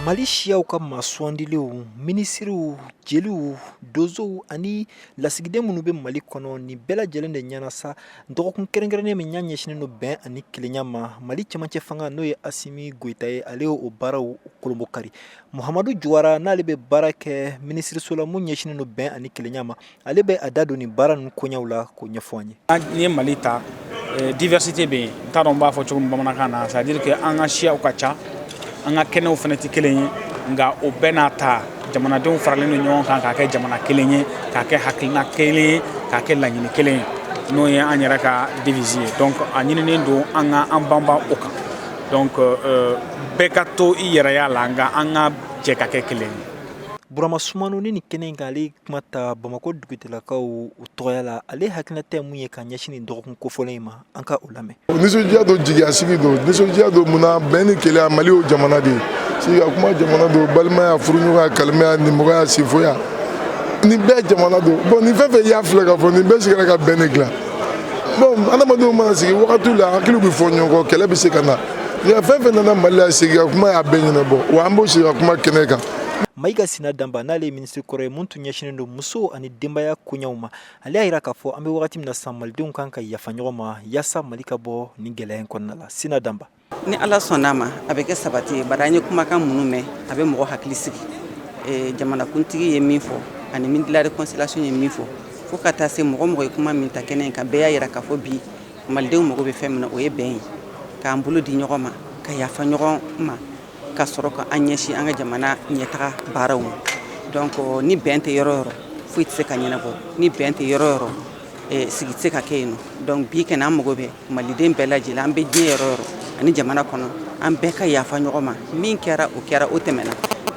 Mali siyaw ka maswandiliw ministriw jeliw dozow ani lasigiden minnu bɛ Mali kɔnɔ ni bɛɛ lajɛlen de ɲɛna sa dɔgɔkun kɛrɛnkɛrɛnnen min ɲa ɲɛsinen no bɛn ani kilenya ma Mali cɛmancɛ fanga n'o ye Asimi Goita ye ale o baaraw kolonbo kari Muhamadu Juwara n'ale bɛ baara kɛ ministriso la mun ɲɛsinen no bɛn ani kilenya ma ale bɛ a da don ni baara ninnu koɲɛw la k'o ɲɛfɔ an ye. Ni ye Mali ta diversité bɛ yen n t'a dɔn n b'a fɔ cogo min bamanankan na c'est à dire que an ka siyaw ka ca an ka kɛnɛw fana tɛ kelen ye nka o bɛɛ n'a ta jamanadenw faralen don ɲɔgɔn kan k'a kɛ jamana kelen ye k'a kɛ hakilina kelen ye k'a kɛ laɲini kelen ye n'o ye an yɛrɛ ka devise ye donc a ɲininen don an ka an banban o kan donc bɛɛ ka to i yɛrɛya la nka an ka jɛ ka kɛ kelen ye. Burama Sumano ni kɛnɛ in kan ale kuma ta Bamako dugutilakaw u tɔgɔya la ale hakilinata ye mun ye ka ɲɛsin nin dɔgɔkun kofɔlen in ma an ka o lamɛn. Nisɔndiya don jigiyasigi don nisɔndiya don munna bɛn ni keleya Mali y'o jamana de ye sigi ka kuma jamana don balimaya furuɲɔgɔnya kalimaya nimɔgɔya sinfoya nin bɛɛ jamana don bon nin fɛn fɛn y'a filɛ ka fɔ nin bɛɛ sigila ka bɛn ne dilan bon adamadenw mana sigi wagatiw la hakiliw bɛ fɔ ɲɔgɔn kɔ kɛlɛ bɛ se ka na fɛn fɛn nana Mali la sigi ka kuma y'a bɛɛ ɲɛnabɔ wa an b'o sigi ka kuma kɛnɛ kan. Mayiga Sina Damba n'ale ye ministre kɔrɔ ye mun tun ɲɛsinen don muso ani denbaya koɲɛw ma ale y'a jira k'a fɔ an bɛ wagati min na sisan malidenw kan ka yafa ɲɔgɔn ma yaasa Mali ka bɔ nin gɛlɛya in kɔnɔna la. Sina Damba ni Ala sɔnn'a ma a bɛ kɛ sabati ye bari an ye kumakan minnu mɛn a bɛ mɔgɔ hakili sigi jamanakuntigi ye min fɔ ani ministre de la réconciliation ye min fɔ fo ka taa se mɔgɔ ye kuma min ta kɛnɛ in kan bɛɛ y'a jira k'a fɔ bi malidenw mago bɛ fɛn min na o ye bɛn ye k'an bolo di ɲɔgɔn ma ka yafa ɲɔgɔn ma ka sɔrɔ ka an ɲɛsin an ka jamana ɲɛtaga baaraw ma donc ni bɛn tɛ yɔrɔ o yɔrɔ foyi tɛ se ka ɲɛnabɔ ni bɛn tɛ yɔrɔ o yɔrɔ sigi tɛ se ka kɛ yen nɔ donc bi kɛnɛ an mago bɛ maliden bɛɛ lajɛlen an bɛ diɲɛ yɔrɔ o yɔrɔ ani jamana kɔnɔ an bɛɛ ka yafa ɲɔgɔn ma min kɛra o tɛmɛna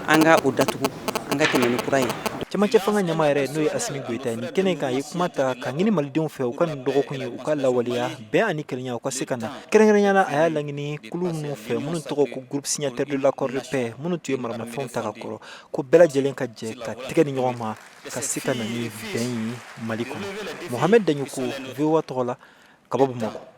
an ka o datugu an ka tɛmɛ ni kura ye. Cɛmancɛ fanga ɲɛmaa yɛrɛ n'o ye Asimi Goita ye nin kɛnɛ in kan a ye kuma ta ka ɲini malidenw fɛ u ka nin dɔgɔkun ye u ka lawaleya bɛn ani kelenya u ka se ka na kɛrɛnkɛrɛnnenya a y'a laɲini kulu minnu fɛ minnu tɔgɔ ko groupe signataire de l'accord de paix minnu tun ye maramafɛnw ta ka kɔrɔ ko bɛɛ lajɛlen ka jɛ ka tigɛ ni ɲɔgɔn ma ka se ka na ni bɛn ye Mali kɔnɔ. Mohamed Daɲoko VOA tɔgɔ la ka bɔ Bamakɔ.